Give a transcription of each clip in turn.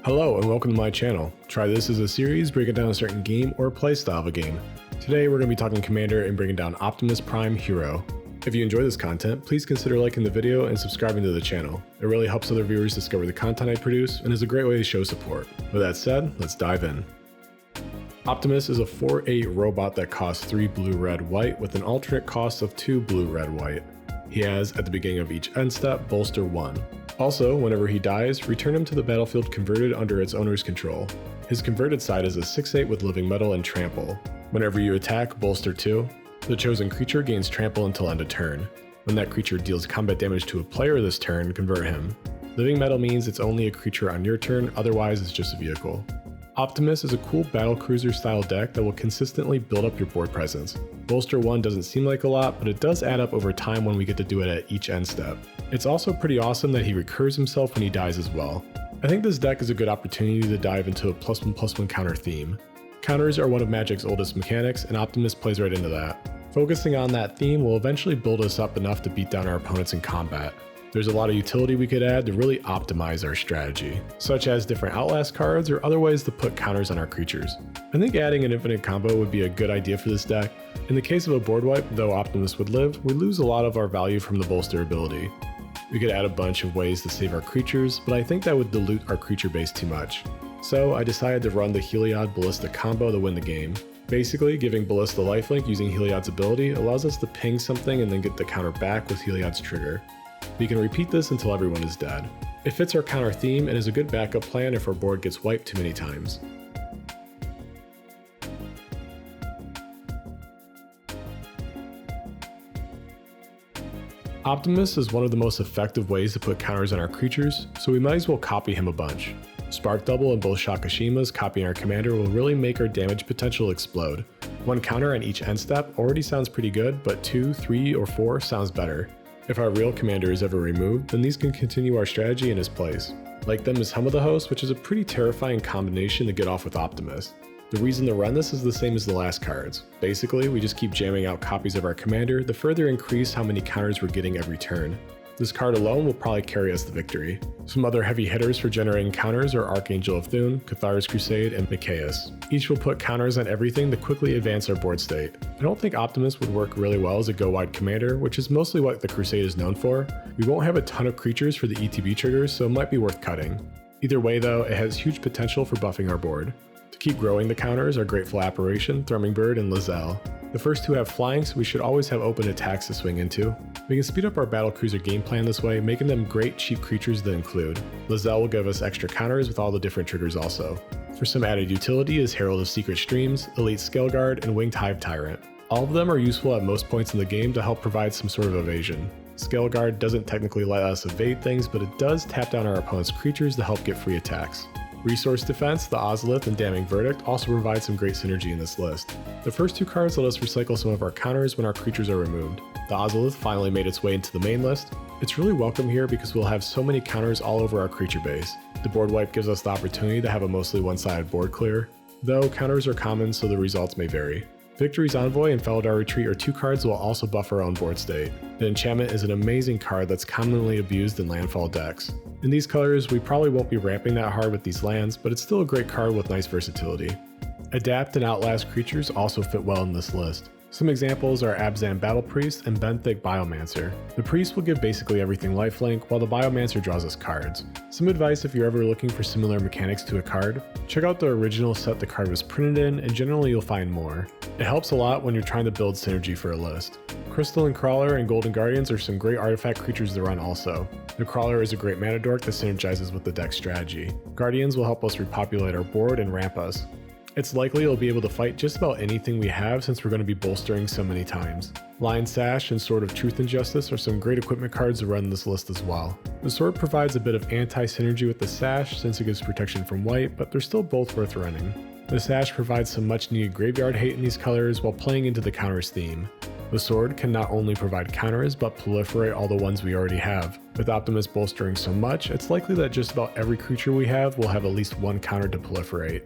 Hello and welcome to my channel. Try this as a series breaking down a certain game or playstyle of a game. Today we're going to be talking Commander and breaking down Optimus Prime Hero. If you enjoy this content, please consider liking the video and subscribing to the channel. It really helps other viewers discover the content I produce and is a great way to show support. With that said, let's dive in. Optimus is a 4/8 robot that costs 3 blue red white with an alternate cost of 2 blue red white. He has, at the beginning of each end step, bolster 1. Also, whenever he dies, return him to the battlefield converted under its owner's control. His converted side is a 6/8 with living metal and trample. Whenever you attack, bolster 2. The chosen creature gains trample until end of turn. When that creature deals combat damage to a player this turn, convert him. Living metal means it's only a creature on your turn, otherwise it's just a vehicle. Optimus is a cool battlecruiser style deck that will consistently build up your board presence. Bolster 1 doesn't seem like a lot, but it does add up over time when we get to do it at each end step. It's also pretty awesome that he recurs himself when he dies as well. I think this deck is a good opportunity to dive into a +1/+1 counter theme. Counters are one of Magic's oldest mechanics, and Optimus plays right into that. Focusing on that theme will eventually build us up enough to beat down our opponents in combat. There's a lot of utility we could add to really optimize our strategy, such as different Outlast cards or other ways to put counters on our creatures. I think adding an infinite combo would be a good idea for this deck. In the case of a board wipe, though Optimus would live, we lose a lot of our value from the bolster ability. We could add a bunch of ways to save our creatures, but I think that would dilute our creature base too much. So I decided to run the Heliod Ballista combo to win the game. Basically, giving Ballista lifelink using Heliod's ability allows us to ping something and then get the counter back with Heliod's trigger. We can repeat this until everyone is dead. It fits our counter theme and is a good backup plan if our board gets wiped too many times. Optimus is one of the most effective ways to put counters on our creatures, so we might as well copy him a bunch. Spark Double and both Shakashimas copying our commander will really make our damage potential explode. 1 counter on each end step already sounds pretty good, but 2, 3, or 4 sounds better. If our real commander is ever removed, then these can continue our strategy in his place. Like them is Helm of the Host, which is a pretty terrifying combination to get off with Optimus. The reason to run this is the same as the last cards. Basically, we just keep jamming out copies of our commander to further increase how many counters we're getting every turn. This card alone will probably carry us to victory. Some other heavy hitters for generating counters are Archangel of Thune, Cathar's Crusade, and Mikaeus. Each will put counters on everything to quickly advance our board state. I don't think Optimus would work really well as a go-wide commander, which is mostly what the Crusade is known for. We won't have a ton of creatures for the ETB triggers, so it might be worth cutting. Either way though, it has huge potential for buffing our board. To keep growing the counters are Grateful Apparition, Thrumming Bird, and Lizelle. The first 2 have flying, so we should always have open attacks to swing into. We can speed up our battlecruiser game plan this way, making them great cheap creatures to include. Lizelle will give us extra counters with all the different triggers also. For some added utility is Herald of Secret Streams, Elite Scale Guard, and Winged Hive Tyrant. All of them are useful at most points in the game to help provide some sort of evasion. Scale Guard doesn't technically let us evade things, but it does tap down our opponent's creatures to help get free attacks. Resource Defense, the Ozolith, and Damning Verdict also provide some great synergy in this list. The first 2 cards let us recycle some of our counters when our creatures are removed. The Ozolith finally made its way into the main list. It's really welcome here because we'll have so many counters all over our creature base. The board wipe gives us the opportunity to have a mostly one-sided board clear, though counters are common so the results may vary. Victory's Envoy and Felidar Retreat are 2 cards that will also buff our own board state. The enchantment is an amazing card that's commonly abused in landfall decks. In these colors, we probably won't be ramping that hard with these lands, but it's still a great card with nice versatility. Adapt and Outlast creatures also fit well in this list. Some examples are Abzan Battle Priest and Benthic Biomancer. The Priest will give basically everything lifelink, while the Biomancer draws us cards. Some advice if you're ever looking for similar mechanics to a card, check out the original set the card was printed in, and generally you'll find more. It helps a lot when you're trying to build synergy for a list. Crystalline Crawler and Golden Guardians are some great artifact creatures to run also. The Crawler is a great mana dork that synergizes with the deck strategy. Guardians will help us repopulate our board and ramp us. It's likely it'll be able to fight just about anything we have since we're going to be bolstering so many times. Lion Sash and Sword of Truth and Justice are some great equipment cards to run this list as well. The Sword provides a bit of anti-synergy with the Sash since it gives protection from white, but they're still both worth running. The Sash provides some much needed graveyard hate in these colors while playing into the counters theme. The Sword can not only provide counters, but proliferate all the ones we already have. With Optimus bolstering so much, it's likely that just about every creature we have will have at least 1 counter to proliferate.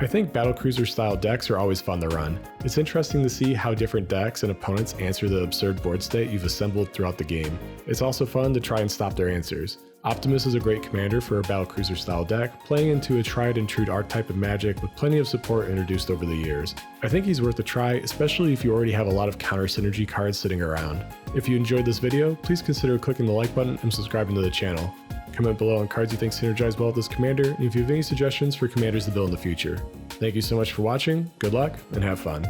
I think battlecruiser style decks are always fun to run. It's interesting to see how different decks and opponents answer the absurd board state you've assembled throughout the game. It's also fun to try and stop their answers. Optimus is a great commander for a battlecruiser style deck, playing into a tried and true archetype of Magic with plenty of support introduced over the years. I think he's worth a try, especially if you already have a lot of counter synergy cards sitting around. If you enjoyed this video, please consider clicking the like button and subscribing to the channel. Comment below on cards you think synergize well with this commander, and if you have any suggestions for commanders to build in the future. Thank you so much for watching, good luck, and have fun.